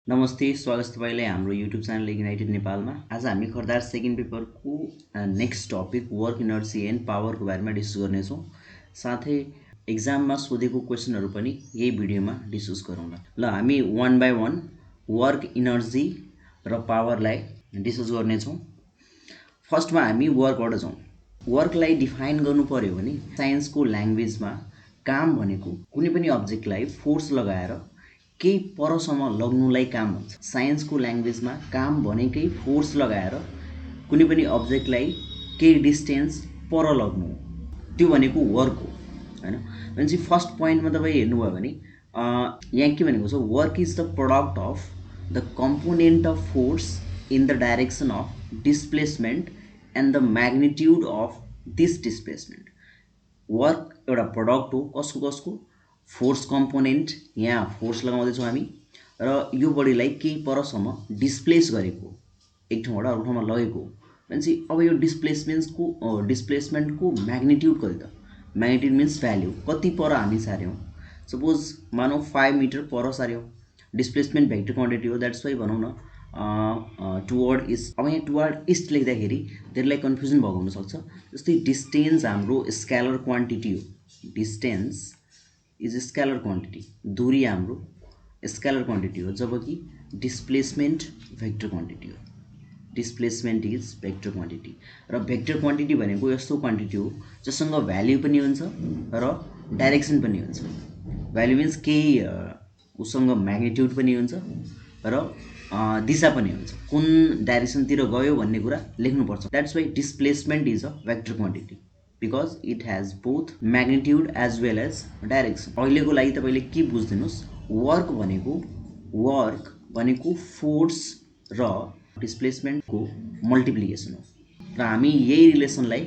नमस्ते, स्वागत छ तपाईलाई हाम्रो युट्युब च्यानल इग्नाइटेड नेपालमा। आज हामी खरदार सेकेन्ड पेपरको next topic work energy and पावरको बारेमा डिस्कस गर्नेछौँ। साथै एक्जाममा सोधेको क्वेसनहरू पनि यही भिडियोमा डिस्कस गरौँला। ल हामी one by one work energy र पावरलाई डिस्कस गर्नेछौँ। फर्स्टमा हामी वर्कबाट जाउँ। वर्कलाई डिफाइन गर्नु पर्यो भने साइन्सको ल्याङ्ग्वेजमा काम भनेको कुनै पनि अब्जेक्टलाई फोर्स लगाएर केही परसम्म लग्नुलाई काम भन्छ। साइन्सको ल्याङ्ग्वेजमा काम भनेकै फोर्स लगाएर कुनै पनि अब्जेक्टलाई केही डिस्टेन्स पर लग्नु हो, त्यो भनेको वर्क हो हैन। भनेपछि फर्स्ट पोइन्टमा तपाईँ हेर्नुभयो भने यहाँ के भनेको छ, work is the product of the component of force in the direction of displacement and the magnitude of this displacement. Work एउटा प्रोडक्ट हो कसको फोर्स कम्पोनेन्ट, यहाँ फोर्स लगाउँदैछौँ हामी, र यो बडीलाई केही परसम्म डिस्प्लेस गरेको, एक ठाउँबाट अर्को ठाउँमा लगेको। भनेपछि अब यो डिस्प्लेसमेन्टको म्याग्निट्युड कति त? म्याग्निट्युड मिन्स भ्याल्यु, कति पर हामी सार्यौँ। सपोज मानौँ 5 मिटर पर सार्यौँ, डिस्प्लेसमेन्ट भेक्टर क्वान्टिटी हो, द्याट्स वाइ भनौँ न टुवर्ड इस्ट। अब यहाँ टुवर्ड इस्ट लेख्दाखेरि धेरैलाई कन्फ्युजन भएको हुनसक्छ। जस्तै डिस्टेन्स हाम्रो स्केलर क्वान्टिटी हो, डिस्टेन्स इज स्केलर क्वान्टिटी, दूरी हाम्रो स्केलर क्वान्टिटी हो, जबकि डिस्प्लेसमेन्ट भेक्टर क्वान्टिटी हो। डिस्प्लेसमेन्ट इज भेक्टर क्वान्टिटी, र भेक्टर क्वान्टिटी भनेको यस्तो क्वान्टिटी हो जससँग भ्याल्यु पनि हुन्छ र डाइरेक्सन पनि हुन्छ। भ्याल्यु मिन्स केही उसँग म्याग्निट्युड पनि हुन्छ र दिशा पनि हुन्छ, कुन डाइरेक्सनतिर गयो भन्ने कुरा लेख्नुपर्छ। That's why displacement is a vector quantity because it has both magnitude as well as direction. अहिलेको लागि तपाईले के बुझ्दिनुस्, वर्क भनेको फोर्स र डिस्प्लेसमेन्टको मल्टिप्लिकेसन हो, र हामी यही रिलेसनलाई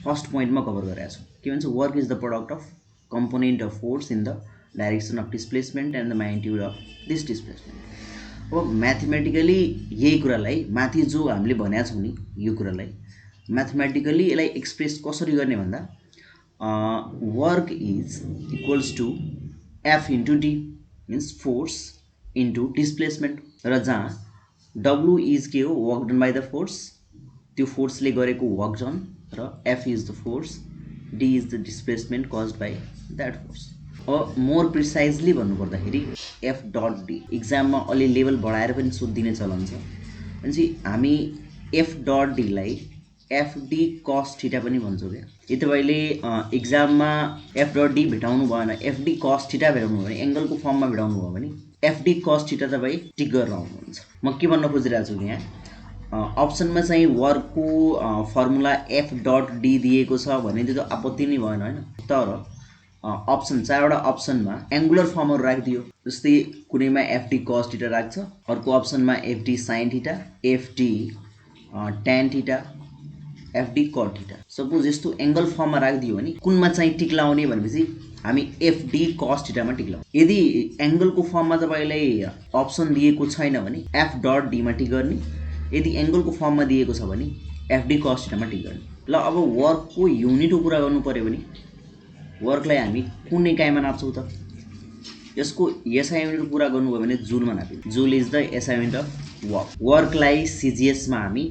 फर्स्ट पोइन्टमा कभर गरेका छौँ। के भन्छ, work is the product of component of force in the direction of displacement and the magnitude of this displacement. अब म्याथमेटिकली यही कुरालाई माथि जो हामीले भनेका छौँ नि, यो कुरालाई म्याथमेटिकली यसलाई एक्सप्रेस कसरी गर्ने भन्दा work is equals to F into D, means force into displacement, र जहाँ डब्लु इज के हो, work done by the force, त्यो फोर्सले गरेको वर्क डन, र F is the force, D is the displacement caused by that force. अब more precisely भन्नुपर्दाखेरि एफ डट डी, इक्जाममा अलि लेभल बढाएर पनि सोधिदिने चलन छ। भनेपछि हामी एफ डट डीलाई एफडी कस थीटा पनि भन्छौँ क्या। यदि तपाईँले इक्जाममा एफ डट डी भेटाउनु भएन, एफडी कस थीटा भेटाउनु भयो भने, एङ्गलको फर्ममा भेटाउनु भयो भने एफडी कस थीटा तपाईँ टिक गरेर आउनुहुन्छ। म के भन्न खोजिरहेको छु कि यहाँ अप्सनमा चाहिँ वर्कको फर्मुला एफ डट डी दिएको छ भने त्यो त आपत्ति नै भएन होइन। तर अप्सन, चारवटा अप्सनमा एङ्गुलर फर्महरू राखिदियो, जस्तै कुनैमा एफडी कस थीटा राख्छ, अर्को अप्सनमा FD sine theta, FD tan theta, FD cut theta. Suppose यस्तो एङ्गल फर्ममा राखिदियो भने कुनमा चाहिँ टिक लाउने भनेपछि हामी एफडी कस थीटामा टिक लाउँ। यदि एङ्गलको फर्ममा तपाईँलाई अप्सन दिएको छैन भने एफ डट डीमा टिक गर्ने, यदि एङ्गलको फर्ममा दिएको छ भने एफडी कस थीटामा टिक गर्ने। ल अब वर्कको युनिटको कुरा गर्नु पर्यो भने वर्कलाई हामी कुन इकाइमा नाप्छौँ त? यसको एसआई युनिटको कुरा गर्नुभयो भने जुलमा नाप्छौँ। Joule is the SI unit of work. वर्कलाई सिजिएसमा हामी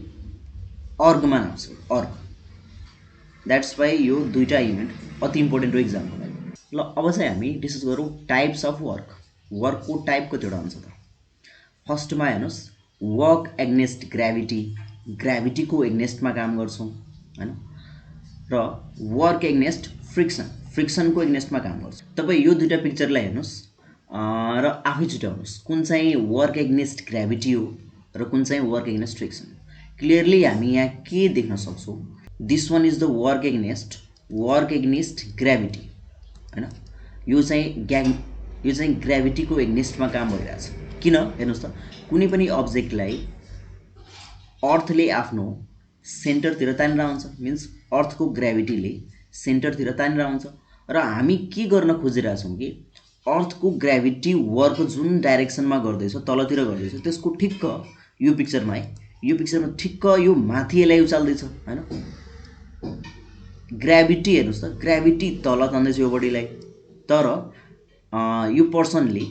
अर्गमा नाप्छौँ, अर्ग। द्याट्स वाइ यो दुईवटा युनिट अति इम्पोर्टेन्ट हो इक्जामको लागि। ल अब चाहिँ हामी डिस्कस गरौँ टाइप्स अफ वर्क। वर्कको टाइप कतिवटा हुन्छ त? फर्स्टमा हेर्नुहोस्, वर्क एग्नेस्ट ग्राभिटी, ग्राभिटीको एग्नेस्टमा काम गर्छौँ होइन, र वर्क एग्नेस्ट फ्रिक्सन, फ्रिक्सनको एग्नेस्टमा काम गर्छ। तपाईँ यो दुईवटा पिक्चरलाई हेर्नुहोस् र आफै छुट्याउनुहोस् कुन चाहिँ वर्क एग्नेस्ट ग्राभिटी हो र कुन चाहिँ वर्क एग्नेस्ट फ्रिक्सन। क्लियरली हामी यहाँ के देख्न सक्छौँ, this one is the work against gravity होइन। यो चाहिँ ग्राभिटीको एग्नेस्टमा काम भइरहेछ। किन हेर्नुहोस् त, कुनै पनि अब्जेक्टलाई अर्थले आफ्नो सेन्टरतिर तानेर आउँछ, मिन्स अर्थको ग्राभिटीले सेन्टरतिर तानेर आउँछ, र हामी के गर्न खोजिरहेछौँ कि अर्थको ग्राभिटी वर्क जुन डाइरेक्सनमा गर्दैछ, तलतिर गर्दैछ, त्यसको ठिक्क यो पिक्चरमा ठिक्क यो माथि यसलाई उचाल्दैछ होइन। ग्राभिटी हेर्नुहोस् त, ग्राभिटी तल तान्दैछ यो बडीलाई, तर यो पर्सनले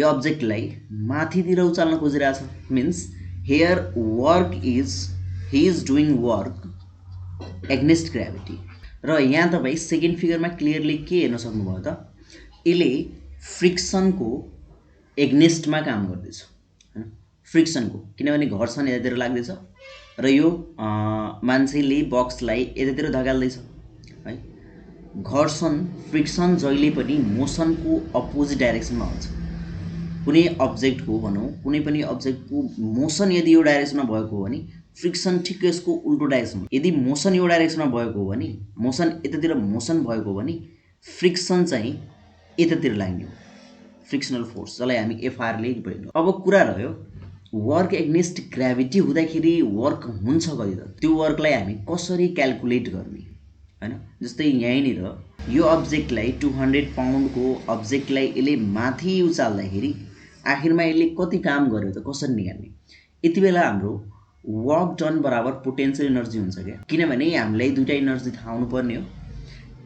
यो अब्जेक्टलाई माथितिर उचाल्न खोजिरहेछ means here work is he is doing work against gravity. र यहाँ तपाईँ सेकेन्ड फिगरमा क्लियरली के हेर्न सक्नुभयो त यसले फ्रिक्सनको एग्नेस्टमा काम गर्दैछ हैन फ्रिक्सनको, किनभने घर्षण यतातिर लाग्दैछ र यो मान्छेले बक्सलाई यतातिर धकाल्दैछ है। घर्षण फ्रिक्सन जहिले पनि मोसनको अपोजिट डाइरेक्सनमा हुन्छ। कुनै अब्जेक्टको भनौँ कुनै पनि अब्जेक्टको मोसन यदि यो डाइरेक्सनमा भएको हो भने फ्रिक्सन ठिक यसको उल्टो डाइरेक्सनमा, यदि मोसन यो डाइरेक्सनमा भएको हो भने मोसन यतातिर मोसन भएको हो भने फ्रिक्सन चाहिँ यतातिर लाग्ने हो, फ्रिक्सनल फोर्स जसलाई हामी एफआरले बोल्छौँ। अब कुरा रह्यो वर्क एग्नेस्ट ग्राभिटी हुँदाखेरि वर्क हुन्छ कति त, त्यो वर्कलाई हामी कसरी क्याल्कुलेट गर्ने हैन। जस्तै यहीँनिर यो अब्जेक्टलाई 200 पाउन्डको अब्जेक्टलाई यसले माथि उचाल्दाखेरि आखिरमा यसले कति काम गर्यो त कसरी निकाल्ने। यति बेला हाम्रो वर्क डन बराबर पोटेन्सियल इनर्जी हुन्छ क्या, किनभने हामीलाई दुईटा इनर्जी थाहा हुनुपर्ने हो,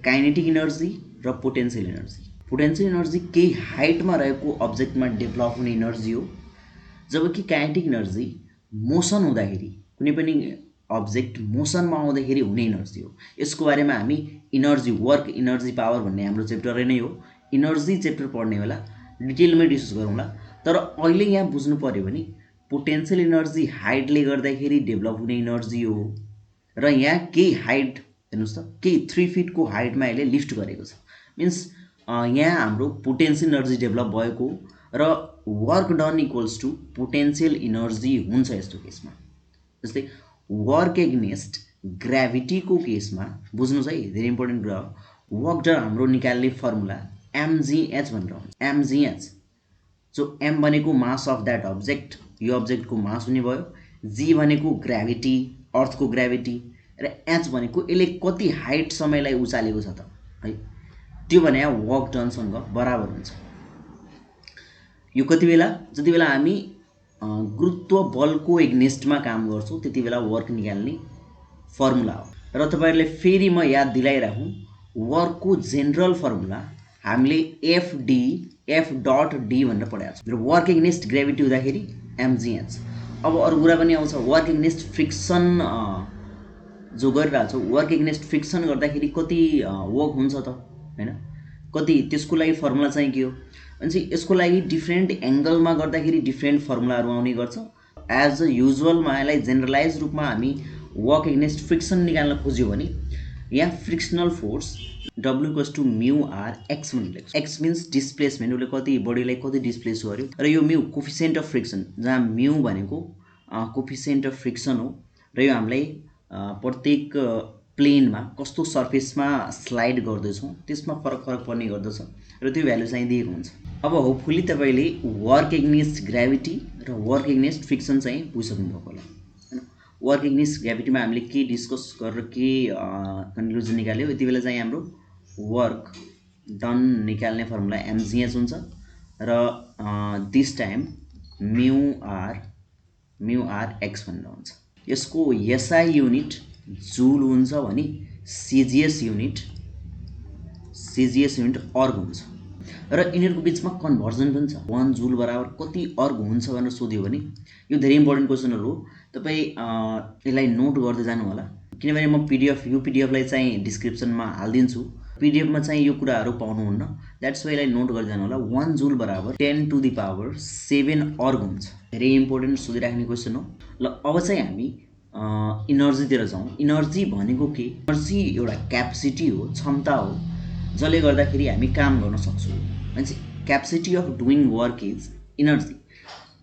काइनेटिक इनर्जी र पोटेन्सियल इनर्जी। पोटेन्सियल इनर्जी केही हाइटमा रहेको अब्जेक्टमा डेभलप हुने इनर्जी हो, जबकि काइनेटिक इनर्जी मोसन हुँदाखेरि कुनै पनि अब्जेक्ट मोसनमा आउँदाखेरि हुने इनर्जी हो। यसको बारेमा हामी इनर्जी वर्क इनर्जी पावर भन्ने हाम्रो च्याप्टरै नै हो, इनर्जी च्याप्टर पढ्ने बेला डिटेलमै डिस्कस गरौँला। तर अहिले यहाँ बुझ्नु पर्यो भने पोटेन्सियल इनर्जी हाइटले गर्दाखेरि डेभलप हुने इनर्जी हो र यहाँ केही हाइट हेर्नुहोस् त केही 3 फिटको हाइटमा यसले लिफ्ट गरेको छ, मिन्स यहाँ हाम्रो पोटेन्सियल इनर्जी डेभलप भएको र work done equals to potential energy हुन्छ यस्तो केसमा। जस्तै वर्क एग्नेस्ट ग्राभिटीको केसमा बुझ्नुहोस् है, धेरै इम्पोर्टेन्ट कुरा हो। वर्क डन हाम्रो निकाल्ने फर्मुला mgh भनेर हुन्छ। mgh जो m भनेको मास अफ द्याट अब्जेक्ट, यो अब्जेक्टको मास हुने भयो, g भनेको ग्राभिटी अर्थको ग्राभिटी र h भनेको यसले कति हाइट समयलाई उचालेको छ त है, त्यो भने वर्क डनसँग बराबर हुन्छ। यो कति बेला जति बेला हामी गुरुत्व बलको एग्नेस्टमा काम गर्छौँ त्यति बेला वर्क निकाल्ने फर्मुला हो। र तपाईहरुले फेरि म याद दिलाइराखौँ वर्कको जेनरल फर्मुला हामीले एफ डट डी भनेर पढाएको छ र वर्क एग्नेस्ट ग्रेभिटी हुँदाखेरि mgh। अब अरु कुरा पनि आउँछ वर्क एग्नेस्ट फ्रिक्सन जो गरिरहेको छ, वर्क एग्नेस्ट फ्रिक्सन गर्दाखेरि कति वर्क हुन्छ त हैन, कति त्यसको लागि फर्मुला चाहिँ के हो भने यसको लागि डिफ्रेन्ट एंगलमा गर्दाखेरि डिफ्रेन्ट फर्मुलाहरु आउने गर्छ। एज अ युजुअलमा यसलाई जेनरलाइज रूपमा हामी वर्क एग्नेस्ट फ्रिक्सन निकाल्न खोज्यो भने यहाँ frictional force W equals to mu R X भनेर लेख्छ। एक्स मिन्स डिस्प्लेसमेन्ट, उसले कति बडीलाई कति डिस्प्लेस गर्यो र यो म्यू कोफिसिएन्ट अफ फ्रिक्सन, जहाँ म्यू भनेको कोफिसिएन्ट अफ फ्रिक्सन हो र यो हामीलाई प्रत्येक प्लेनमा कस्तो सर्फेसमा स्लाइड गर्दैछौँ त्यसमा फरक पर्ने गर्दछ र त्यो भ्यालु चाहिँ दिएको हुन्छ। अब होपफुली तपाईले वर्क एग्नेस्ट ग्राभिटी र वर्क एग्नेस्ट फ्रिक्सन चाहिँ बुझिसक्नु भएको होला हैन। वर्क एग्नेस्ट ग्राभिटीमा हामीले के डिस्कस गरेर के कन्क्लुजन निकाल्यो, यति बेला चाहिँ हाम्रो वर्क डन निकाल्ने फर्मुला mgh हुन्छ र this time mu R X भनेर हुन्छ। यसको एसआई युनिट जूल हुन्छ भने सीजीएस युनिट अर्ग हुन्छ र यिनीहरूको बीचमा कन्भर्जन पनि छ। 1 जूल बराबर कति अर्ग हुन्छ भनेर सोध्यो भने यो धेरै इम्पोर्टेन्ट क्वेशनहरु हो, तपाई यसलाई नोट गर्दै जानु होला, किनभने म पीडीएफलाई चाहिँ डिस्क्रिप्सनमा हाल्दिन्छु। पीडीएफमा चाहिँ यो कुराहरु पाउनुहुन्न, द्याट्स वाइ यसलाई नोट गर्दै जानु होला। 1 जूल बराबर 10 टु द पावर 7 अर्ग हुन्छ। धेरै इम्पोर्टेन्ट सोधिराख्ने क्वेशन हो। ल अब चाहिँ हामी इनर्जीतिर जाउँ। इनर्जी भनेको के? इनर्जी एउटा क्यापेसिटी हो, क्षमता हो, जसले गर्दाखेरि हामी काम गर्न सक्छौँ। मान्छे capacity of doing work is energy.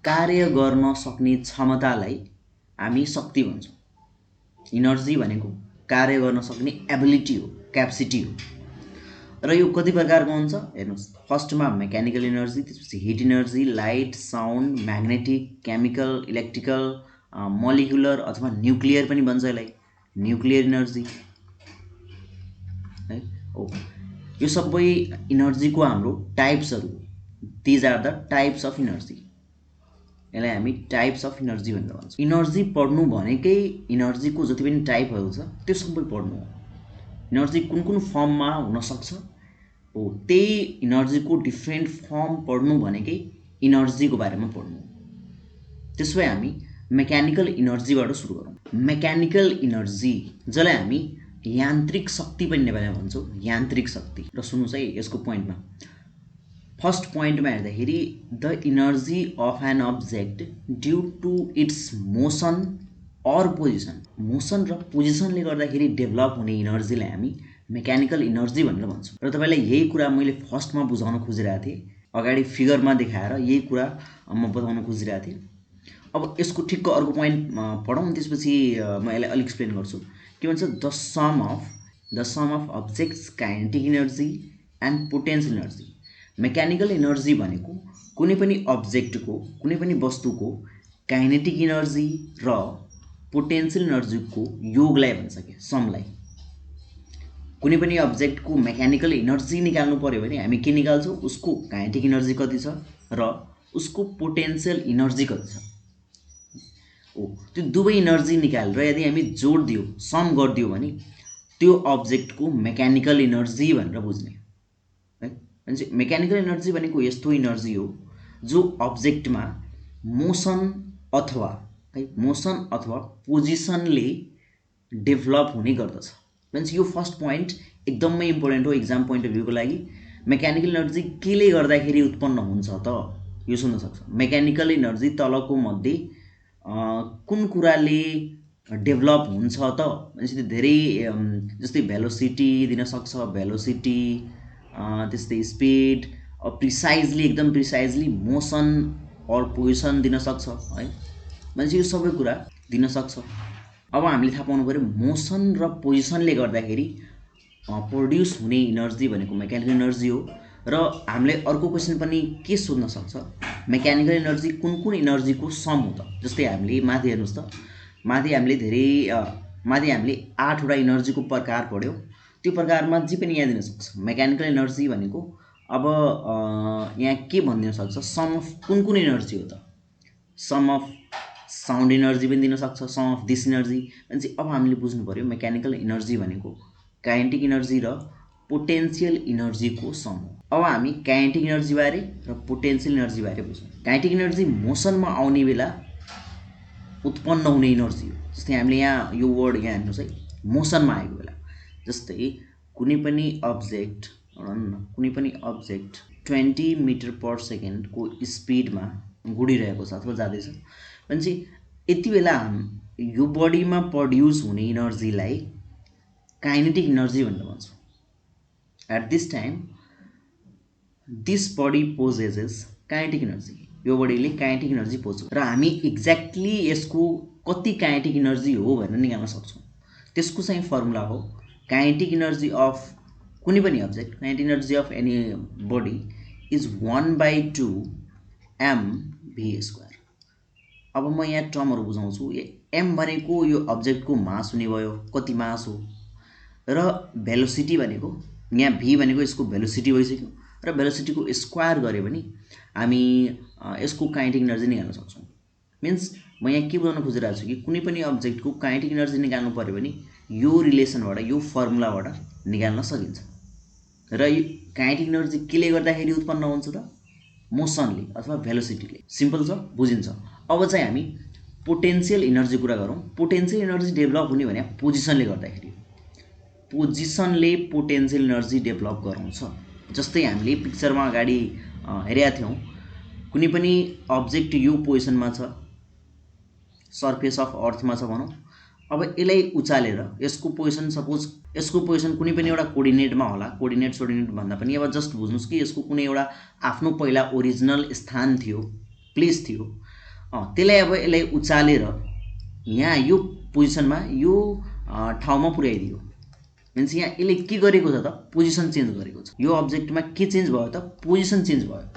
कार्य गर्न सक्ने क्षमतालाई हामी शक्ति भन्छौँ। इनर्जी भनेको कार्य गर्न सक्ने एबिलिटी हो, क्यापेसिटी हो। र यो कति प्रकारको हुन्छ हेर्नुस्। फर्स्टमा मेकानिकल इनर्जी, त्यसपछि hit energy, light, sound, magnetic, chemical, electrical, molecular अथवा न्युक्लियर पनि भन्छ यसलाई, न्युक्लियर इनर्जी है। यो सबै इनर्जीको हाम्रो टाइप्सहरु, these are the types of energy. यसलाई हामी टाइप्स अफ इनर्जी भनेर भन्छौँ। इनर्जी पढ्नु भनेकै इनर्जीको जति पनि टाइपहरु छ त्यो सबै पढ्नु हो। इनर्जी कुन कुन फर्ममा हुन सक्छ हो, त्यही इनर्जीको डिफ्रेन्ट फर्म पढ्नु भनेकै इनर्जीको बारेमा पढ्नु। त्यसो भए हामी मेकानिकल इनर्जीबाट सुरु गरौँ। मेकानिकल इनर्जी जसलाई हामी यान्त्रिक शक्ति पनि नेपालीमा भन्छौँ, यान्त्रिक शक्ति। र सुन्नुहोस् है यसको पोइन्टमा, फर्स्ट पोइन्टमा हेर्दाखेरि the energy of an object due to its motion or position. Motion र पोजिसनले गर्दाखेरि डेभलप हुने इनर्जीलाई हामी मेकानिकल इनर्जी भनेर भन्छौँ। र तपाईँलाई यही कुरा मैले फर्स्टमा बुझाउन खोजिरहेको थिएँ, अगाडि फिगरमा देखाएर यही कुरा म बताउन खोजिरहेको थिएँ। अब यसको ठिक्क अर्को पोइन्ट पढौँ, त्यसपछि म यसलाई अलिक एक्सप्लेन गर्छु। के भन्छ, the sum of objects kinetic energy and potential energy. Mechanical energy भनेको कुनै पनि अब्जेक्टको, कुनै पनि वस्तुको काइनेटिक इनर्जी र पोटेन्सियल इनर्जीको योगलाई भन्छ, कि समलाई। कुनै पनि अब्जेक्टको मेकानिकल इनर्जी निकाल्नु पर्यो भने हामी के निकाल्छौँ, उसको काइनेटिक इनर्जी कति छ र उसको पोटेन्सियल इनर्जी कति छ। त्यो दुवै इनर्जी निकालेर यदि हामी जोड दियो, सम गरिदियो भने त्यो अब्जेक्टको मेकानिकल इनर्जी भनेर बुझ्ने है। भनेपछि मेकानिकल इनर्जी भनेको यस्तो इनर्जी हो जो अब्जेक्टमा मोसन अथवा पोजिसनले डेभलप हुने गर्दछ। भनेपछि यो फर्स्ट पोइन्ट एकदमै इम्पोर्टेन्ट हो एक्जाम पोइन्ट अफ भ्यूको लागि। मेकानिकल इनर्जी केले गर्दाखेरि उत्पन्न हुन्छ त, यो सुन्न सक्छ। मेकानिकल इनर्जी तलको मध्ये कुन कुराले डेभलप हुन्छ त भनेपछि धेरै, जस्तै भेलोसिटी दिन सक्छ, भेलोसिटी त्यस्तै स्पिड, प्रिसाइजली एकदम प्रिसाइजली मोसन अर पोजिसन दिन सक्छ है। भनेपछि यो सबै कुरा दिन सक्छ। अब हामीले थाहा पाउनु पऱ्यो मोसन र पोजिसनले गर्दाखेरि प्रोड्युस हुने इनर्जी भनेको मेकानिकल इनर्जी हो। र हामीले अर्को क्वेसन पनि के सोध्न सक्छ, मेकानिकल इनर्जी कुन कुन इनर्जीको सम हो त। जस्तै हामीले माथि हेर्नुहोस् त, माथि हामीले 8वटा इनर्जीको प्रकार पढ्यौँ। त्यो प्रकारमा जे पनि यहाँ दिन सक्छ। मेकानिकल इनर्जी भनेको अब यहाँ के भनिदिन सक्छ, सम अफ कुन कुन इनर्जी हो त। सम अफ साउन्ड इनर्जी पनि दिन सक्छ, सम अफ दिस इनर्जी। भनेपछि अब हामीले बुझ्नु पऱ्यो मेकानिकल इनर्जी भनेको काइनेटिक इनर्जी र पोटेन्सियल इनर्जीको सम हो। अब हामी काइनेटिक इनर्जी बारे र पोटेन्सियल इनर्जी बारे बुझौँ। काइनेटिक इनर्जी मोसनमा आउने बेला उत्पन्न हुने इनर्जी हो। जस्तै हामीले यहाँ यो वर्ड यहाँ हेर्नुहोस् है, मोसनमा आएको बेला। जस्तै कुनै पनि अब्जेक्ट 20 मिटर पर सेकेन्डको स्पिडमा गुडिरहेको छ अथवा जाँदैछ। भनेपछि यति बेला यो बडीमा प्रड्युस हुने इनर्जीलाई काइनेटिक इनर्जी भनेर भन्छौँ। At this time this body possesses kinetic energy. यो बडीले काइनेटिक इनर्जी पोज्छ र हामी एक्ज्याक्टली यसको कति काइनेटिक इनर्जी हो भनेर निकाल्न सक्छौँ। त्यसको चाहिँ फर्मुला हो काइनेटिक इनर्जी अफ कुनै पनि object, kinetic energy of any body is 1/2 mv²। अब म यहाँ टर्महरू बुझाउँछु। एम भनेको यो अब्जेक्टको मास हुने भयो, कति मास हो, र भेलोसिटी भनेको यहाँ भी भनेको यसको भेलोसिटी भइसक्यो, र भेलोसिटीको स्क्वायर गऱ्यो भने हामी यसको काइनेटिक इनर्जी निकाल्न सक्छौँ। मिन्स म यहाँ के बुझाउन खोजिरहेको छु कि कुनै पनि अब्जेक्टको काइनेटिक इनर्जी निकाल्नु पऱ्यो भने यो रिलेसनबाट, यो फर्मुलाबाट निकाल्न सकिन्छ। र यो काइनेटिक इनर्जी केले गर्दाखेरि उत्पन्न हुन्छ त, मोसनले अथवा भेलोसिटीले। सिम्पल छ, बुझिन्छ। अब चाहिँ हामी पोटेन्सियल इनर्जी कुरा गरौँ। पोटेन्सियल इनर्जी डेभलप हुने भने पोजिसनले गर्दाखेरि, पोजिसनले पोटेन्सियल इनर्जी डेभलप गराउँछ। जस्तै हामीले पिक्चरमा अगाडि हेरेका थियौँ, कुनै पनि अब्जेक्ट यो पोजिसनमा छ, सर्फेस अफ अर्थमा छ भनौँ। अब यसलाई उचालेर यसको पोजिसन, सपोज यसको पोजिसन कुनै पनि एउटा कोर्डिनेटमा होला, कोर्डिनेट भन्दा पनि अब जस्ट बुझ्नुहोस् कि यसको कुनै एउटा आफ्नो पहिला ओरिजिनल स्थान थियो, प्लेस थियो। त्यसलाई अब यसलाई उचालेर यहाँ यो पोजिसनमा, यो ठाउँमा पुर्याइदियो। भनेपछि यहाँ यसले के गरेको छ त, पोजिसन चेन्ज गरेको छ। यो अब्जेक्टमा के चेन्ज भयो त, पोजिसन चेन्ज भयो।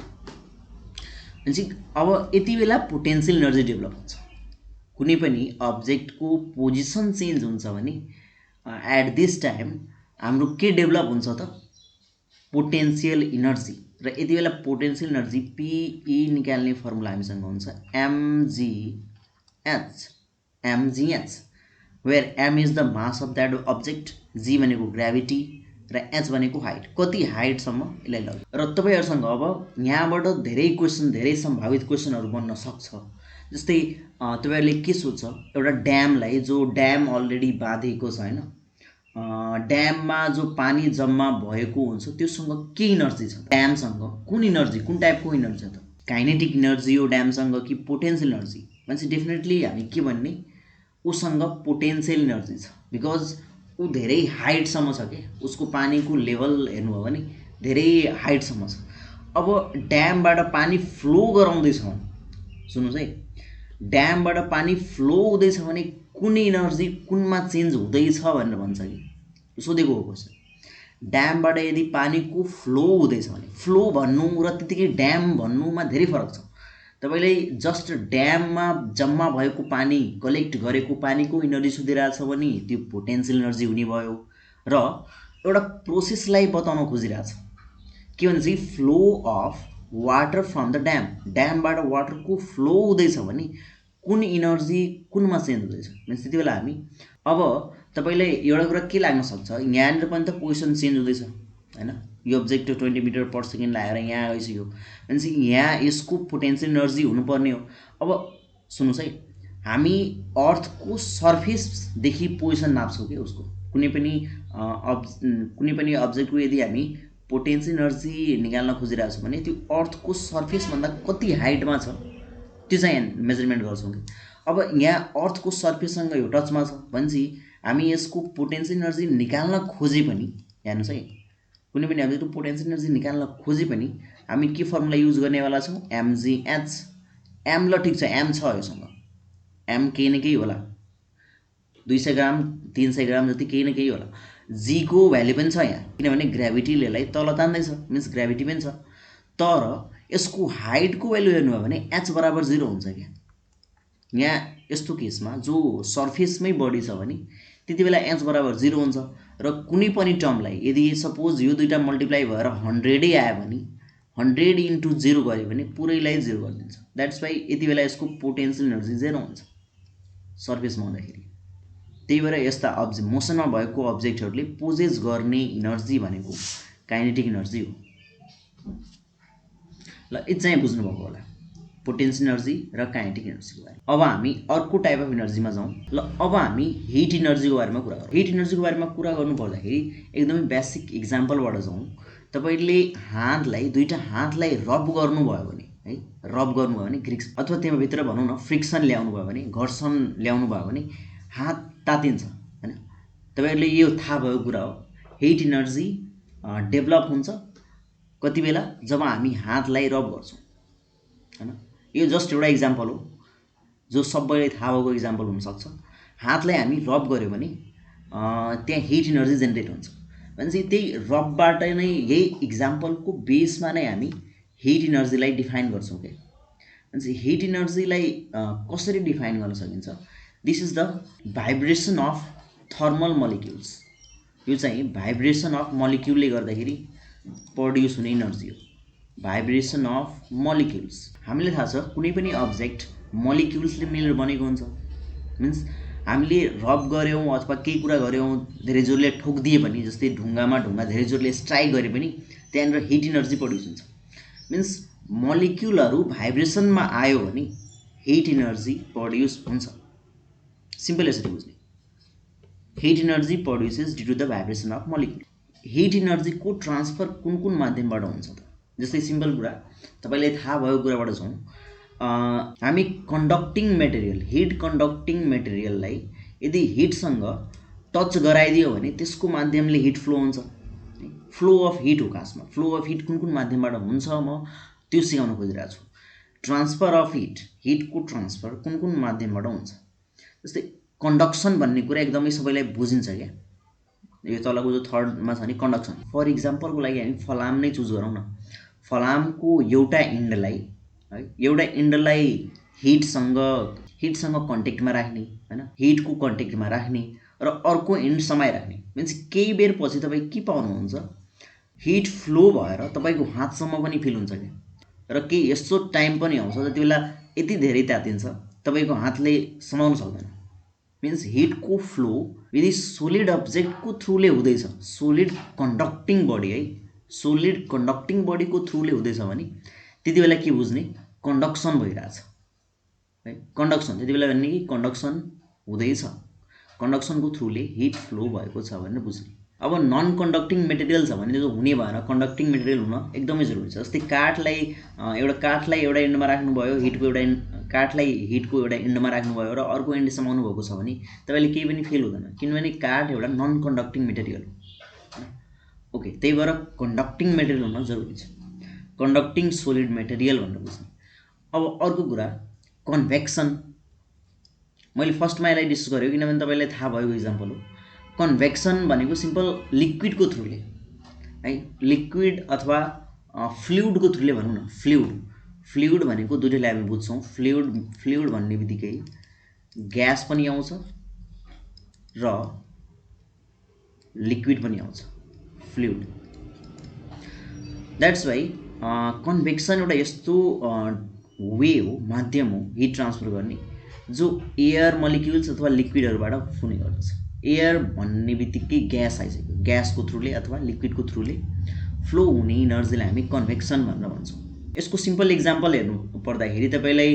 भनेपछि अब यति बेला पोटेन्सियल इनर्जी डेभलप हुन्छ। कुनै पनि अब्जेक्टको पोजिसन चेन्ज हुन्छ भने एट दिस टाइम हाम्रो के डेभलप हुन्छ त, पोटेन्सियल इनर्जी। र यति बेला पोटेन्सियल इनर्जी पीई निकाल्ने फर्मुला हामीसँग हुन्छ mgh, where m is the mass of that object, g भनेको ग्राभिटी, र एच भनेको हाइट, कति हाइटसम्म यसलाई लग्यो। र तपाईँहरूसँग अब यहाँबाट धेरै क्वेसन, धेरै सम्भावित क्वेसनहरू बन्न सक्छ। जस्तै तपाईँहरूले के सोध्छ, एउटा ड्यामलाई, जो ड्याम अलरेडी बाँधेको छ होइन, ड्याममा जो पानी जम्मा भएको हुन्छ त्योसँग के इनर्जी छ, ड्यामसँग कुन इनर्जी, कुन टाइपको इनर्जी छ त, काइनेटिक इनर्जी हो ड्यामसँग कि पोटेन्सियल इनर्जी? भनेपछि डेफिनेटली हामी के भन्ने, उसँग पोटेन्सियल इनर्जी छ, बिकज ऊ धेरै हाइटसम्म छ कि उसको पानीको लेभल हेर्नुभयो भने धेरै हाइटसम्म छ। अब ड्यामबाट पानी फ्लो गराउँदैछ, सुन्नुहोस् है, ड्यामबाट पानी फ्लो हुँदैछ भने कुन इनर्जी कुनमा चेन्ज हुँदैछ भनेर भन्छ कि सोधेको हो क्वेसन। ड्यामबाट यदि पानीको फ्लो हुँदैछ भने, फ्लो भन्नु र त्यतिकै ड्याम भन्नुमा धेरै फरक छ। तपाईँले जस्ट ड्याममा जम्मा भएको पानी, कलेक्ट गरेको पानीको इनर्जी सोधिरहेछ भने त्यो पोटेन्सियल इनर्जी हुने भयो। र एउटा प्रोसेसलाई बताउन खोजिरहेछ के भन्छ, flow of water from the dam, ड्यामबाट वाटरको फ्लो हुँदैछ भने कुन इनर्जी कुनमा चेन्ज हुँदैछ। मीन्स त्यति बेला हामी, अब तपाईँलाई एउटा कुरा के लाग्न सक्छ, यहाँनिर पनि त पोजिसन चेन्ज हुँदैछ होइन, यो अब्जेक्ट 20 मिटर पर सेकेन्ड लगाएर यहाँ आइसक्यो भनेपछि यहाँ यसको पोटेन्सियल इनर्जी हुनुपर्ने हो। अब सुन्नुहोस् है, हामी अर्थको सर्फेसदेखि पोजिसन नाप्छौँ कि उसको, कुनै पनि अब्जेक्टको यदि हामी पोटेन्सियल इनर्जी निकाल्न खोजिरहेछौँ भने त्यो अर्थको सर्फेसभन्दा कति हाइटमा छ त्यो चाहिँ मेजरमेन्ट गर्छौँ कि। अब यहाँ अर्थको सर्फेससँग यो टचमा छ भनेपछि हामी यसको पोटेन्सियल इनर्जी निकाल्न खोजे पनि, हेर्नुहोस् है, कुनै पनि अब्जेक्टको पोटेन्सियल इनर्जी निकाल्न खोजे पनि हामी के फर्मुला युज गर्नेवाला छौँ, mgh। एम ल ठिक छ, एम छ योसँग, एम केही न केही होला, 200 ग्राम 300 ग्राम जति केही न केही होला। जी को भ्याल्यु पनि छ यहाँ, किनभने ग्राभिटीले यसलाई तल तान्दैछ, मिन्स ग्राभिटी पनि छ। तर यसको हाइटको भ्याल्यु हेर्नुभयो भने एच बराबर 0 हुन्छ क्या। यहाँ यस्तो केसमा जो सर्फेसमै बढी छ भने त्यति बेला एच बराबर 0 हुन्छ। र कुनै पनि टर्मलाई यदि सपोज यो दुईटा मल्टिप्लाई भएर 100 आयो भने 100 इन्टु 0 गऱ्यो भने पुरैलाई 0 गरिदिन्छ। द्याट्स वाइ यति बेला यसको पोटेन्सियल इनर्जी 0 हुन्छ सर्फेसमा हुँदाखेरि। त्यही भएर यस्ता मोसनमा भएको अब्जेक्टहरूले पोजेस गर्ने इनर्जी भनेको काइनेटिक इनर्जी हो। ल यति चाहिँ बुझ्नुभएको होला पोटेन्सियल इनर्जी र काइनेटिक इनर्जीको बारे। अब हामी अर्को टाइप अफ इनर्जीमा जाउँ। ल अब हामी हिट इनर्जीको बारेमा कुरा गरौँ। हिट इनर्जीको बारेमा कुरा गर्नु पर्दाखेरि एकदमै बेसिक इक्जाम्पलबाट जाउँ। तपाईँले हातलाई, दुईटा हातलाई रब गर्नुभयो भने है, रब गर्नुभयो भने ग्रिक्स अथवा त्यहाँभित्र भनौँ न फ्रिक्सन ल्याउनु भयो भने, घर्षण ल्याउनु भयो भने हात तातिन्छ हैन। तपाईँहरूले यो थाहा भएको कुरा हो। हिट इनर्जी डेभलप हुन्छ कति बेला, जब हामी हातलाई रब गर्छौँ हैन। यो जस्ट एउटा इक्जाम्पल हो जो सबैलाई थाहा भएको इक्जाम्पल हुनसक्छ। हातलाई हामी रब गऱ्यो भने त्यहाँ हिट इनर्जी जेनेरेट हुन्छ भनेपछि त्यही रबबाट नै, यही इक्जाम्पलको बेसमा नै हामी हिट इनर्जीलाई डिफाइन गर्छौँ क्या। भनेपछि हिट इनर्जीलाई कसरी डिफाइन गर्न सकिन्छ, this is the vibration of thermal molecules. यो चाहिँ भाइब्रेसन अफ मलिक्युलले गर्दाखेरि प्रड्युस हुने इनर्जी हो, भाइब्रेसन अफ मलिक्युल्स। हामीलाई थाहा छ कुनै पनि अब्जेक्ट मलिक्युल्सले मिलेर बनेको हुन्छ। मिन्स हामीले रब गऱ्यौँ अथवा केही कुरा गऱ्यौँ, धेरै जोरले ठोकिदिए पनि, जस्तै ढुङ्गामा ढुङ्गा धेरै जोरले स्ट्राइक गरे पनि त्यहाँनिर हिट इनर्जी प्रड्युस हुन्छ। मिन्स मलिक्युलहरू भाइब्रेसनमा आयो भने हिट इनर्जी प्रड्युस हुन्छ। सिम्पल यसरी बुझ्ने, heat energy produces due to the vibration of molecule. Heat इनर्जीको ट्रान्सफर कुन कुन माध्यमबाट हुन्छ त, जस्तै सिम्पल कुरा तपाईँलाई थाहा भएको कुराबाट छौँ। हामी कन्डक्टिङ मेटेरियल, हिट कन्डक्टिङ मेटेरियललाई यदि हिटसँग टच गराइदियो भने त्यसको माध्यमले हिट फ्लो हुन्छ। फ्लो अफ हिट हो खासमा। फ्लो अफ हिट कुन कुन माध्यमबाट हुन्छ म त्यो सिकाउन खोजिरहेको छु। ट्रान्सफर अफ हिट, हिटको ट्रान्सफर कुन कुन माध्यमबाट हुन्छ। जस्तै कन्डक्सन भन्ने कुरा एकदमै सबैलाई बुझिन्छ क्या। यो तलको जो थर्डमा छ नि कन्डक्सन। फर इक्जाम्पलको लागि हामी फलाम नै चुज गरौँ न। फलामको एउटा इन्डलाई है, एउटा इन्डलाई हिटसँग कन्ट्याक्टमा राख्ने हैन, हिटको कन्ट्याक्टमा राख्ने र अर्को इन्ड समाइराख्ने। मिन्स केही बेर पछि तपाईँ के पाउनुहुन्छ, हिट फ्लो भएर तपाईँको हातसम्म पनि फिल हुन्छ क्या। र केही यस्तो टाइम पनि आउँछ जति बेला यति धेरै तातिन्छ तपाईँको हातले समाउन सक्दैन। मिन्स हिटको फ्लो यदि सोलिड अब्जेक्टको थ्रुले हुँदैछ, सोलिड कन्डक्टिङ बडी है, सोलिड कन्डक्टिङ बडीको थ्रुले हुँदैछ भने त्यति बेला के बुझ्ने, कन्डक्सन भइरहेछ है, कन्डक्सन त्यति बेला भन्ने कि कन्डक्सन हुँदैछ, कन्डक्सनको थ्रुले हिट फ्लो भएको छ भनेर बुझ्ने। अब नन कन्डक्टिङ मेटेरियल छ भने जो हुने भएर कन्डक्टिङ मेटेरियल हुन एकदमै जरुरी छ। जस्तै काठलाई एउटा एन्डमा राख्नुभयो, हिटको एउटा काठलाई हिटको एउटा एन्डमा राख्नुभयो र अर्को एन्डसम्म आउनुभएको छ भने तपाईँले केही पनि फेल हुँदैन, किनभने काठ एउटा नन कन्डक्टिङ मेटेरियल हो। ओके, त्यही भएर कन्डक्टिङ मेटेरियल हुन जरुरी छ, कन्डक्टिङ सोलिड मेटेरियल भनेर बुझ्ने। अब अर्को कुरा कन्भेक्सन, मैले फर्स्टमा यसलाई डिस्कस गरेँ किनभने तपाईँलाई थाहा भएको इक्जाम्पल हो। कन्भेक्सन भनेको सिम्पल लिक्विडको थ्रुले है, लिक्विड अथवा फ्लुइडको थ्रुले भनौँ न, फ्लुइड भनेको दुईटैलाई हामी बुझ्छौँ। फ्लुइड भन्ने बित्तिकै ग्यास पनि आउँछ र लिक्विड पनि आउँछ, फ्लुइड। द्याट्स वाइ कन्भेक्सन एउटा यस्तो वे हो, माध्यम हो हिट ट्रान्सफर गर्ने जो एयर मलिक्युल्स अथवा लिक्विडहरूबाट हुने गर्दछ। एयर भन्ने बित्तिकै ग्यास आइसक्यो, ग्यासको थ्रुले अथवा लिक्विडको थ्रुले फ्लो हुने इनर्जीलाई हामी कन्भेक्सन भनेर भन्छौँ। यसको सिम्पल इक्जाम्पल हेर्नु पर्दाखेरि तपाईँलाई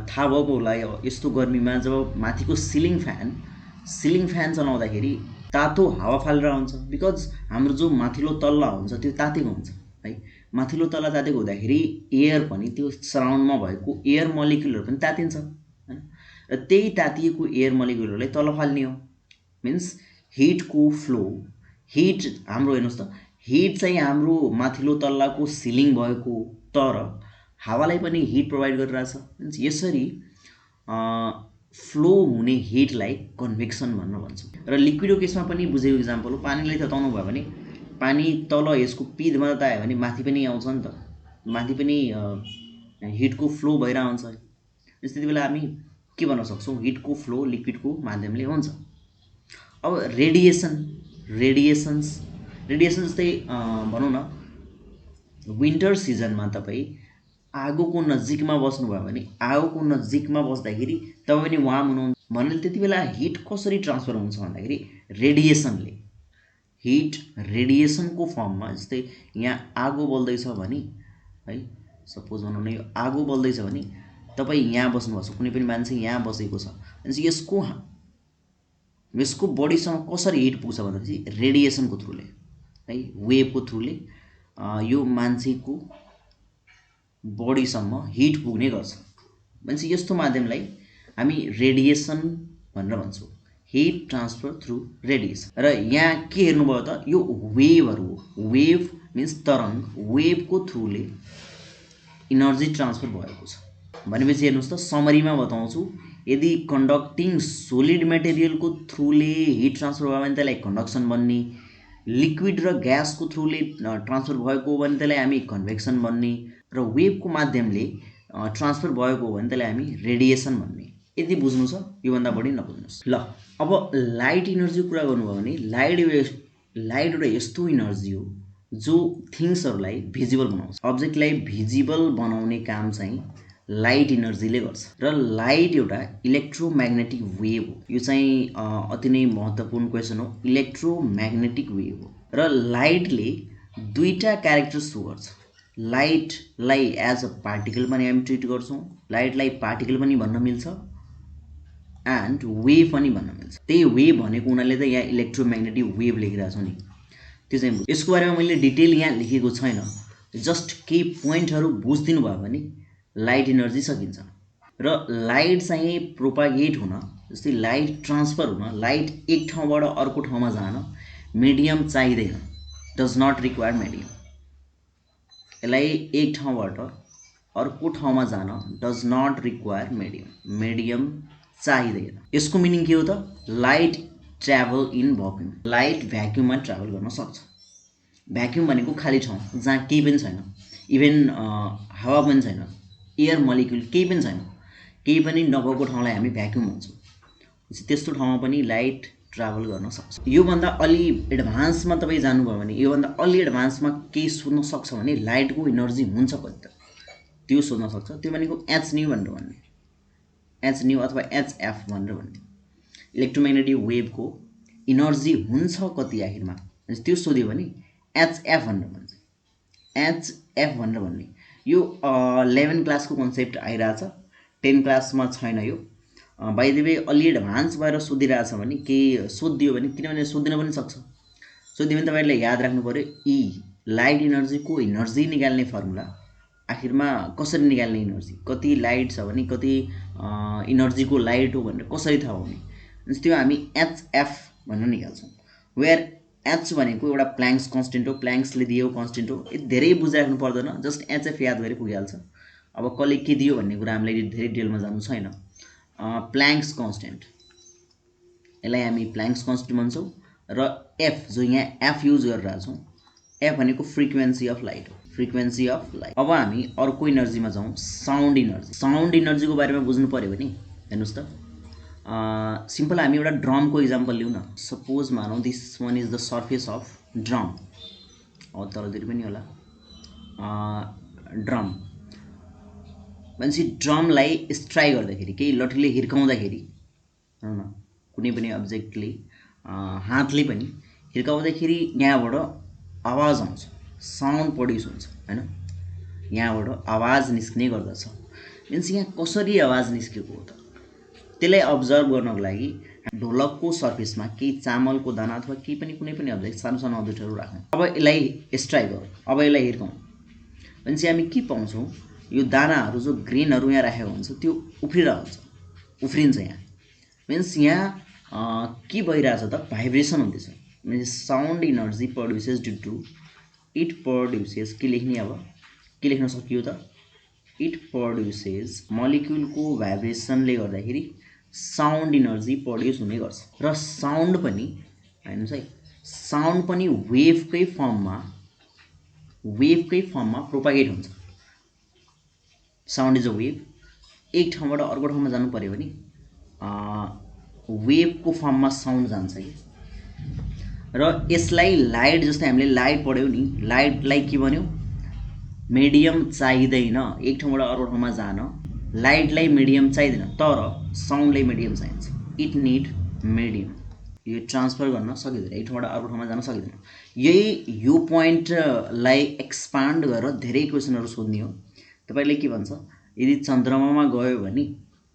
थाहा भएको होला, यस्तो गर्मीमा जब माथिको सिलिङ फ्यान चलाउँदाखेरि तातो हावा फालेर आउँछ, बिकज हाम्रो जो माथिल्लो तल्ला हुन्छ त्यो तातेको हुन्छ है। माथिल्लो तल्ला तातेको हुँदाखेरि एयर पनि, त्यो सराउन्डमा भएको एयर मलिक्युलहरू पनि तातिन्छ हैन, र त्यही तातिएको एयर मलिक्युलहरूलाई तल फाल्ने हो। मिन्स हिटको फ्लो, हिट हाम्रो हेर्नुहोस् त, हिट चाहिँ हाम्रो माथिल्लो तल्लाको सिलिङ भएको, तर हावालाई पनि हिट प्रोभाइड गरिरहेछ। मिन्स यसरी फ्लो हुने हिटलाई कन्भेक्सन भनेर भन्छौँ। र लिक्विडको केसमा पनि बुझेको इक्जाम्पल हो, पानीलाई तताउनु भयो भने पानी तल यसको पिँधमा ततायो भने माथि पनि आउँछ नि त, माथि पनि हिटको फ्लो भइरहेको हुन्छ। त्यति बेला हामी के भन्न सक्छौँ, हिटको फ्लो लिक्विडको माध्यमले हुन्छ। अब रेडिएसन जस्तै भनौँ न, विन्टर सिजनमा तपाईँ आगोको नजिकमा बस्नुभयो भने, आगोको नजिकमा बस्दाखेरि तपाईँ पनि वार्म हुनुहुन्छ भने त्यति बेला हिट कसरी ट्रान्सफर हुन्छ भन्दाखेरि रेडिएसनले, हिट रेडिएसनको फर्ममा। जस्तै यहाँ आगो बल्दैछ भने है, सपोज भनौँ न यो आगो बल्दैछ भने तपाईँ यहाँ बस्नुभएको छ, कुनै पनि मान्छे यहाँ बसेको छ, यसको बडीसँग कसरी हिट पुग्छ भन्दाखेरि रेडिएसनको थ्रुले है, वेभको थ्रुले यो मान्छेको बडीसम्म हिट पुग्ने गर्छ। भनेपछि यस्तो माध्यमलाई हामी रेडिएसन भनेर भन्छौँ, हिट ट्रान्सफर थ्रु रेडिएसन। र यहाँ के हेर्नुभयो त, यो वेभहरू हो, वेभ मिन्स तरङ्ग, वेभको थ्रुले इनर्जी ट्रान्सफर भएको छ भनेपछि हेर्नुहोस् त, समरीमा बताउँछु, यदि कन्डक्टिङ सोलिड मेटेरियलको थ्रुले हिट ट्रान्सफर भयो भने त्यसलाई कन्डक्सन भन्ने, लिक्विड र ग्यासको थ्रुले ट्रान्सफर भएको हो भने त्यसलाई हामी कन्भेक्सन भन्ने, र वेभको माध्यमले ट्रान्सफर भएको हो भने त्यसलाई हामी रेडिएसन भन्ने। यदि बुझ्नु छ, योभन्दा बढी नबुझ्नुहोस्। ल, अब लाइट इनर्जीको कुरा गर्नुभयो भने लाइट एउटा यस्तो इनर्जी हो जो थिङ्सहरूलाई भिजिबल बनाउँछ। अब्जेक्टलाई भिजिबल बनाउने काम चाहिँ लाइट इनर्जीले गर्छ। र लाइट एउटा इलेक्ट्रोम्याग्नेटिक वेभ हो। यो चाहिँ अति नै महत्त्वपूर्ण क्वेसन हो, इलेक्ट्रोम्याग्नेटिक वेभ हो। र लाइटले दुईटा क्यारेक्टर सो गर्छ। लाइटलाई एज अ पार्टिकल पनि हामी ट्रिट गर्छौँ, लाइटलाई पार्टिकल पनि भन्न मिल्छ एन्ड वेभ पनि भन्न मिल्छ। त्यही वेभ भनेको उनीहरूले त यहाँ इलेक्ट्रोम्याग्नेटिक वेभ लेखिरहेको छ नि, त्यो चाहिँ यसको बारेमा मैले डिटेल यहाँ लेखेको छैन, जस्ट केही पोइन्टहरू बुझिदिनु भयो भने लाइट इनर्जी सकिन्छ। र लाइट चाहिँ प्रोपागेट हुन, जस्तै लाइट ट्रान्सफर हुन, लाइट एक ठाउँबाट अर्को ठाउँमा जान मिडियम चाहिँदैन, डज नट रिक्वायर मिडियम। यसलाई एक ठाउँबाट अर्को ठाउँमा जान डज नट रिक्वायर मिडियम चाहिँदैन। यसको मिनिङ के हो त, light travel in vacuum, light भ्याक्युममा ट्राभल गर्न सक्छ। भ्याक्युम भनेको खाली ठाउँ जहाँ केही पनि छैन, इभेन हावा पनि छैन, एयर मलिक्युल केही पनि छैन, केही पनि नभएको ठाउँलाई हामी भ्याक्युम भन्छौँ। त्यस्तो ठाउँमा पनि लाइट ट्राभल गर्न सक्छ। योभन्दा अलि एडभान्समा तपाईँ जानुभयो भने, योभन्दा अलि एडभान्समा केही सोध्न सक्छ भने लाइटको इनर्जी हुन्छ कति त, त्यो सोध्न सक्छ। त्यो भनेको एच न्यू भनेर भन्ने, एच न्यू अथवा एचएफ भनेर भन्ने। इलेक्ट्रोम्याग्नेटिक वेभको इनर्जी हुन्छ कति आखिरमा त्यो सोध्यो भने एचएफ भनेर भन्छ। एचएफ भनेर भन्ने यो 11 क्लासको कन्सेप्ट आइरहेछ, 10 क्लासमा छैन यो। बाइ द वे अलि एडभान्स भएर सोधिरहेछ भने केही सोधिदियो भने, किनभने सोधिन पनि सक्छ, सोधियो भने तपाईँहरूले याद राख्नु पऱ्यो ई लाइट इनर्जीको इनर्जी निकाल्ने फर्मुला आखिरमा कसरी निकाल्ने, इनर्जी कति लाइट छ भने कति इनर्जीको लाइट हो भनेर कसरी थाहा हुने, त्यो हामी एचएफ भनेर निकाल्छौँ। वेयर एच भनेको एउटा प्ल्याङ्क्स कन्स्टेन्ट हो, प्ल्याङ्क्सले दिएको कन्स्टेन्ट हो। यति धेरै बुझिराख्नु पर्दैन, जस्ट एचएफ याद गरे पुगिहाल्छ। अब कसले के दियो भन्ने कुरा हामीलाई धेरै डिटेलमा जानु छैन। प्ल्याङ्क्स कन्स्टेन्ट, यसलाई हामी प्ल्याङ्क्स कन्स्टेन्ट भन्छौँ। र एफ जो यहाँ एफ युज गरिरहेछौँ, एफ भनेको फ्रिक्वेन्सी अफ लाइट हो, फ्रिक्वेन्सी अफ लाइट। अब हामी अर्को इनर्जीमा जाउँ, साउन्ड इनर्जी। साउन्ड इनर्जीको बारेमा बुझ्नु पऱ्यो भने हेर्नुहोस् त, सिम्पल हामी एउटा ड्रमको इक्जाम्पल लिउँ न। सपोज मानौँ this one is the surface of drum, तलतिर पनि होला ड्रम भनेपछि ड्रमलाई स्ट्राइक गर्दाखेरि, केही लठीले हिर्काउँदाखेरि, न कुनै पनि अब्जेक्टले हातले पनि हिर्काउँदाखेरि यहाँबाट आवाज आउँछ, साउन्ड प्रड्युस हुन्छ हैन, यहाँबाट आवाज निस्किने गर्दछ। मिन्स यहाँ कसरी आवाज निस्केको हो त, त्यसलाई अब्जर्भ गर्नको लागि ढोलकको सर्फेसमा केही चामलको दाना अथवा केही पनि कुनै पनि अब्जेक्ट सानो सानो अब्जेक्टहरू राखौँ। अब यसलाई स्ट्राइक गरौँ, अब यसलाई हिर्काउँ भनेपछि हामी के पाउँछौँ, यो दानाहरू जो ग्रेनहरू यहाँ राखेको हुन्छ त्यो उफ्रिन्छ यहाँ। मिन्स यहाँ के भइरहेछ त, भाइब्रेसन हुँदैछ। Means sound energy produces due to it produces, के लेख्ने, अब के लेख्न सकियो त, इट प्रड्युसेस मलिक्युलको भाइब्रेसनले गर्दाखेरि साउन्ड इनर्जी प्रड्युस हुने गर्छ। र साउन्ड पनि हेर्नुहोस् है, साउन्ड पनि वेभकै फर्ममा प्रोपागेट हुन्छ। साउन्ड इज अ वेभ, एक ठाउँबाट अर्को ठाउँमा जानु पऱ्यो भने वेभको फर्ममा साउन्ड जान्छ कि। र यसलाई लाइट, जस्तै हामीले लाइट पढ्यौँ नि, लाइटलाई के भन्यो, मिडियम चाहिँदैन एक ठाउँबाट अर्को ठाउँमा जान, लाइटलाई मिडियम चाहिँदैन, तर साउन्डलाई मिडियम चाहिन्छ। इट निड मिडियम, यो ट्रान्सफर गर्न सकिँदैन, एक ठाउँबाट अर्को ठाउँमा जान सकिँदैन। यो पोइन्टलाई एक्सपान्ड गरेर धेरै क्वेसनहरू सोध्ने हो। तपाईँले के भन्छ, यदि चन्द्रमामा गयो भने,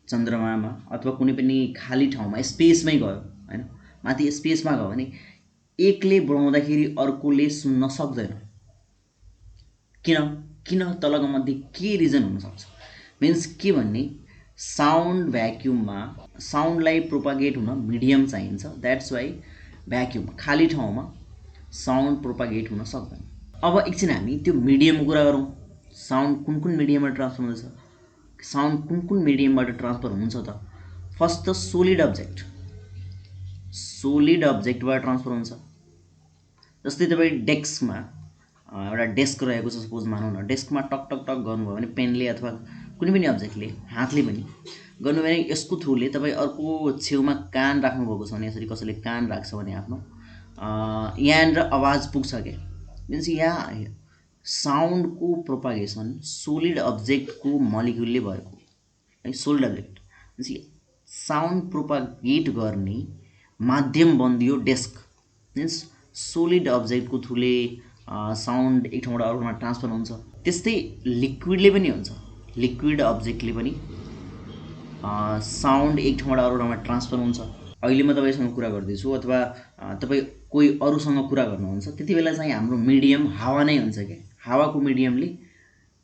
चन्द्रमामा अथवा कुनै पनि खाली ठाउँमा स्पेसमै गयो हैन, माथि स्पेसमा गयो भने एकले बढाउँदाखेरि अर्कोले सुन्न सक्दैन। किन तलको मध्ये के रिजन हुनसक्छ, मिन्स के भन्ने, साउन्ड भ्याक्युममा साउन्डलाई प्रोपागेट हुन मिडियम चाहिन्छ। द्याट्स वाइ भ्याक्युम खाली ठाउँमा साउन्ड प्रोपागेट हुन सक्दैन। अब एकछिन हामी त्यो मिडियमको कुरा गरौँ। साउन्ड कुन मिडियमबाट ट्रान्सफर हुँदैछ, साउन्ड कुन मिडियमबाट ट्रान्सफर हुन्छ त। फर्स्ट त सोलिड अब्जेक्टबाट ट्रान्सफर हुन्छ। जस्तै तपाईँ डेस्कमा एउटा डेस्क रहेको छ, सपोज मानौँ न, डेस्कमा टक टक टक गर्नुभयो भने पेनले अथवा कुनै पनि अब्जेक्टले, हातले पनि गर्नुभयो भने यसको थ्रुले तपाईँ अर्को छेउमा कान राख्नुभएको छ भने, यसरी कसैले कान राख्छ भने आफ्नो यहाँनिर आवाज पुग्छ क्या। मिन्स यहाँ साउन्डको प्रोपागेसन सोलिड अब्जेक्टको मलिक्युलले भएको है, solid object means sound propagate गर्ने माध्यम बनिदियो डेस्क। मिन्स सोलिड अब्जेक्टको थ्रुले साउन्ड एक ठाउँबाट अर्को ठाउँमा ट्रान्सफर हुन्छ। त्यस्तै लिक्विडले पनि हुन्छ, लिक्विड अब्जेक्टले पनि साउन्ड एक ठाउँबाट अर्को ठाउँमा ट्रान्सफर हुन्छ। अहिले म तपाईँसँग कुरा गर्दैछु अथवा तपाईँ कोही अरूसँग कुरा गर्नुहुन्छ, त्यति बेला चाहिँ हाम्रो मिडियम हावा नै हुन्छ क्या। हावाको मिडियमले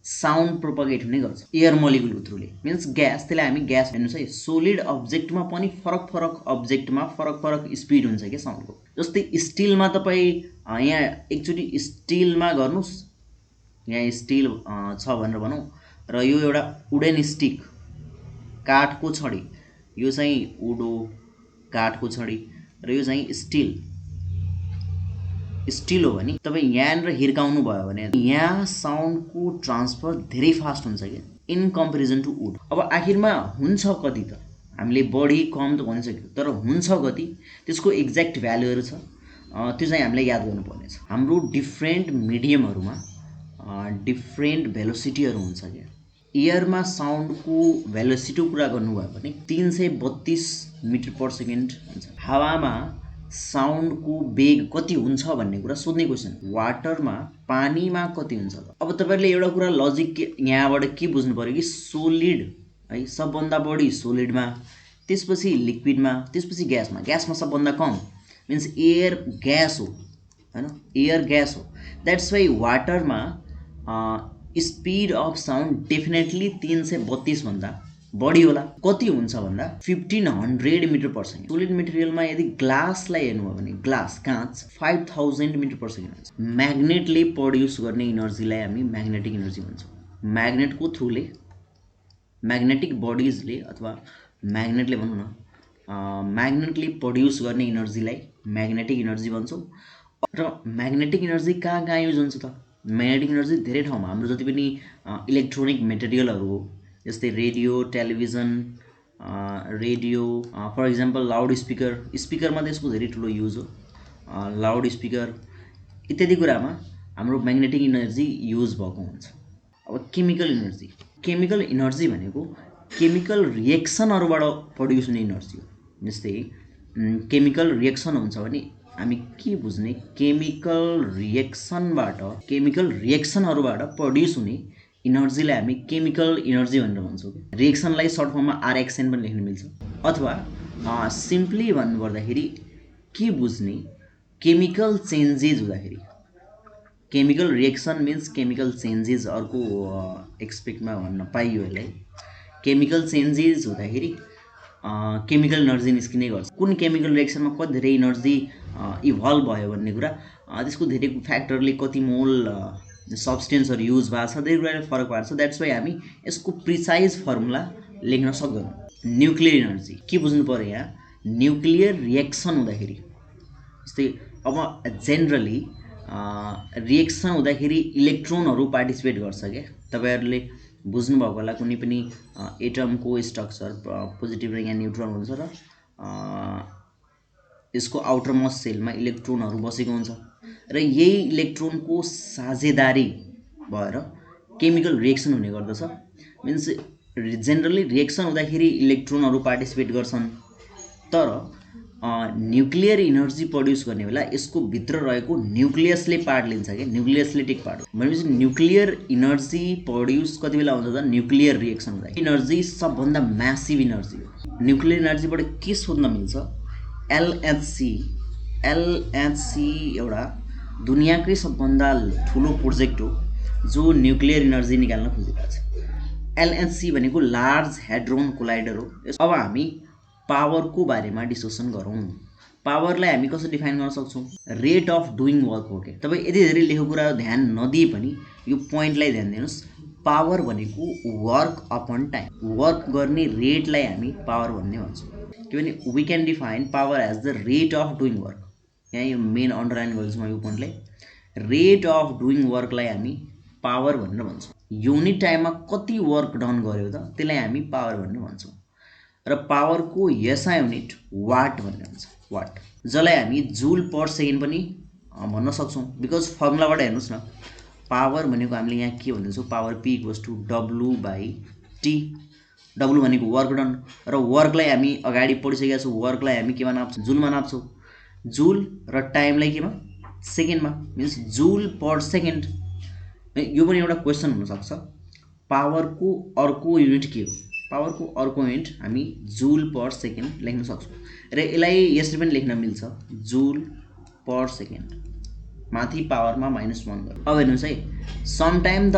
साउन्ड प्रोपागेट हुने गर्छ एयर मोलिकुलको थ्रुले। मिन्स ग्यास, त्यसलाई हामी ग्यास हेर्नुहोस् है। सोलिड अब्जेक्टमा पनि फरक अब्जेक्टमा फरक स्पिड हुन्छ क्या साउन्डको। जस्तै स्टिलमा तपाईँ यहाँ एकचोटि स्टिलमा गर्नुहोस्, यहाँ स्टिल छ भनेर भनौँ, र यो एउटा वुडन स्टिक, काठको छडी, यो चाहिँ वुडो काठको छडी, र यो चाहिँ स्टिल हो भने तपाईँ यहाँनिर हिर्काउनु भयो भने यहाँ साउन्डको ट्रान्सफर धेरै फास्ट हुन्छ क्या इन कम्पेरिजन टु वुड। अब आखिरमा हुन्छ कति त, हामीले बढी कम त भनिसक्यो, तर हुन्छ कति त्यसको एक्ज्याक्ट भ्यालुहरू छ, त्यो चाहिँ हामीले याद गर्नुपर्ने छ। हाम्रो डिफ्रेन्ट मिडियमहरूमा डिफ्रेन्ट भेलोसिटीहरू हुन्छ क्या। एयरमा साउन्डको भेलोसिटीको कुरा गर्नुभयो भने 332 मिटर पर सेकेन्ड हुन्छ। हावामा साउन्डको वेग कति हुन्छ भन्ने कुरा सोध्ने क्वेसन। वाटरमा पानीमा कति हुन्छ त? अब तपाईँहरूले एउटा कुरा लजिक यहाँबाट के बुझ्नु पऱ्यो कि सोलिड है सबभन्दा बढी सोलिडमा, त्यसपछि लिक्विडमा, त्यसपछि ग्यासमा। ग्यासमा सबभन्दा कम मिन्स एयर ग्यास हो हैन, एयर ग्यास हो। द्याट्स वाइ वाटरमा स्पिड अफ साउन्ड डेफिनेटली 332 भन्दा बढी होला। कति हुन्छ भन्दा 1500 मिटर पर सेकेन्ड। सोलिड मेटेरियलमा यदि ग्लासलाई हेर्नु हो भने ग्लास काँच 5000 मिटर पर सेकेन्ड हुन्छ। म्याग्नेटले प्रड्युस गर्ने इनर्जीलाई हामी म्याग्नेटिक इनर्जी भन्छौँ। म्याग्नेटको थ्रुले म्याग्नेटिक बडिजले अथवा म्याग्नेटले भनौँ न, म्याग्नेटले प्रड्युस गर्ने इनर्जीलाई म्याग्नेटिक इनर्जी भन्छौँ। र म्याग्नेटिक इनर्जी कहाँ कहाँ युज हुन्छ त? म्याग्नेटिक इनर्जी धेरै ठाउँमा, हाम्रो जति पनि इलेक्ट्रोनिक मेटेरियलहरू हो जस्तै radio, television, radio, for example loud speaker, स्पिकरमा त्यसको धेरै ठुलो युज हो, लाउड स्पिकर इत्यादि कुरामा हाम्रो म्याग्नेटिक इनर्जी युज भएको हुन्छ। अब केमिकल इनर्जी, केमिकल इनर्जी भनेको केमिकल रिएक्सनहरूबाट प्रड्युस हुने इनर्जी हो। जस्तै केमिकल रिएक्सन हुन्छ भने हामी के बुझ्ने? केमिकल रिएक्सनहरूबाट प्रड्युस हुने इनर्जीलाई हामी केमिकल इनर्जी भनेर भन्छौँ। रिएक्सनलाई सर्ट फर्ममा आरएक्सएन पनि लेख्न मिल्छ। अथवा सिम्पली भन्नुपर्दाखेरि के बुझ्ने? केमिकल चेन्जेस हुँदाखेरि, chemical reaction means chemical changes, अर्को एक्सपेक्टमा भन्न पाइयो यसलाई। केमिकल चेन्जेस हुँदाखेरि केमिकल इनर्जी निस्किने गर्छ। कुन केमिकल रिएक्सनमा कति धेरै इनर्जी इभल्भ भयो भन्ने कुरा, त्यसको धेरै फ्याक्टरले कति मोल सब्सटेन्सहरू युज भएको छ, धेरै कुराले फरक पार्छ। द्याट्स वाइ हामी यसको प्रिसाइज फर्मुला लेख्न सक्दैनौँ। न्युक्लियर इनर्जी के बुझ्नु पऱ्यो यहाँ? न्युक्लियर रिएक्सन हुँदाखेरि, जस्तै अब जेनरली रिएक्सन हुँदाखेरि इलेक्ट्रोनहरू पार्टिसिपेट गर्छ क्या। तपाईँहरूले बुझ्नुभएको होला कुनै पनि एटमको स्ट्रक्चर, पोजिटिभ र यहाँ न्युट्रोन हुन्छ र यसको आउटर मोस्ट सेलमा इलेक्ट्रोनहरू बसेको हुन्छ र यही इलेक्ट्रोनको साझेदारी भएर केमिकल रिएक्सन हुने गर्दछ। मिन्स जेनरली रिएक्सन हुँदाखेरि इलेक्ट्रोनहरू पार्टिसिपेट गर्छन्, तर न्युक्लियर इनर्जी प्रड्युस गर्ने बेला यसको भित्र रहेको न्युक्लियसले पार्ट लिन्छ क्या, न्युक्लियसले टेक पार्ट। भनेपछि न्युक्लियर इनर्जी प्रड्युस कति बेला हुन्छ त? न्युक्लियर रिएक्सन हुँदा। इनर्जी सबभन्दा म्यासिभ इनर्जी हो। न्युक्लियर इनर्जीबाट के सोध्न मिल्छ? एलएचसी एउटा दुनियाँकै सबभन्दा ठुलो प्रोजेक्ट हो जो न्युक्लियर इनर्जी निकाल्न खोजिरहेको छ। एलएचसी भनेको लार्ज हेड्रोन कोलाइडर हो। अब हामी पावरको बारेमा डिस्कसन गरौँ। पावरलाई हामी कसरी डिफाइन गर्न सक्छौँ? रेट अफ डुइङ वर्क हो क्या। तपाईँ यति धेरै लेखेको कुरा ध्यान नदिए पनि यो पोइन्टलाई ध्यान दिनुहोस्। पावर भनेको वर्क अपन टाइम, वर्क गर्ने रेटलाई हामी पावर भन्ने भन्छौँ। किनभने we can define power as the rate of doing work. यहाँ यो मेन अन्डरलाइन गर्छु म यो पोइन्टलाई। रेट अफ डुइङ वर्कलाई हामी पावर भनेर भन्छौँ। युनिट टाइममा कति वर्क डन गर्यो त त्यसलाई हामी पावर भनेर भन्छौँ। र पावरको एसआई युनिट वाट भनेर हुन्छ, वाट, जसलाई हामी जुल पर सेकेन्ड पनि भन्न सक्छौँ। बिकज फर्मुलाबाट हेर्नुहोस् न, पावर भनेको हामीले यहाँ के भन्दैछौँ? Power P equals to W by T. W भनेको वर्क डन, र वर्कलाई हामी अगाडि पढिसकेका छौँ। वर्कलाई हामी केमा नाप्छौँ? जुलमा नाप्छौँ। जुल र टाइमलाई केमा? सेकेन्डमा, मिन्स जुल पर सेकेन्ड। यो पनि एउटा क्वेसन हुनसक्छ। पावरको अर्को युनिट के हो? पावरको अर्को युनिट हामी जुल पर सेकेन्ड लेख्न सक्छौँ र यसलाई यसरी पनि लेख्न मिल्छ, जुल पर सेकेन्ड माथि पावरमा -1 गर्नु। अब हेर्नुहोस् है, sometime the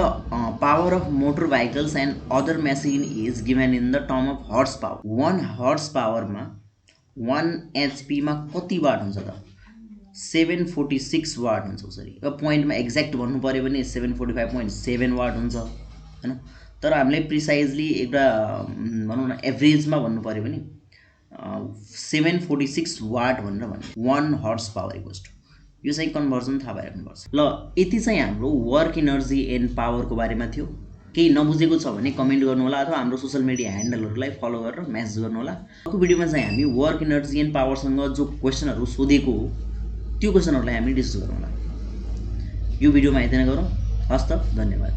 power of motor vehicles and other machine is given in the term of horse power. 1 horse पावरमा 1 एचपीमा कति वाट हुन्छ त? 746 वाट हुन्छ। सरी, अब पोइन्टमा एक्ज्याक्ट भन्नु पऱ्यो भने 745.7 वाट हुन्छ हैन। तर हामीले प्रिसाइजली एउटा भनौँ न एभरेजमा भन्नु पऱ्यो भने 746 वाट भनेर भन्ने। 1 हर्स पावर इक्वल्स टु, यो चाहिँ कन्भर्जन थाहा भइराख्नुपर्छ। ल, यति चाहिँ हाम्रो वर्क इनर्जी एन्ड पावरको बारेमा थियो। केही नबुझेको छ भने कमेन्ट गर्नुहोला अथवा हाम्रो सोसल मिडिया ह्यान्डलहरूलाई फलो गरेर मेसेज गर्नुहोला। अर्को भिडियोमा चाहिँ हामी वर्क इनर्जी एन्ड पावरसँग जो क्वेसनहरू सोधेको हो त्यो क्वेसनहरूलाई हामी डिस्कस गरौँला। यो भिडियोमा यति नै गरौँ। हस्त, धन्यवाद।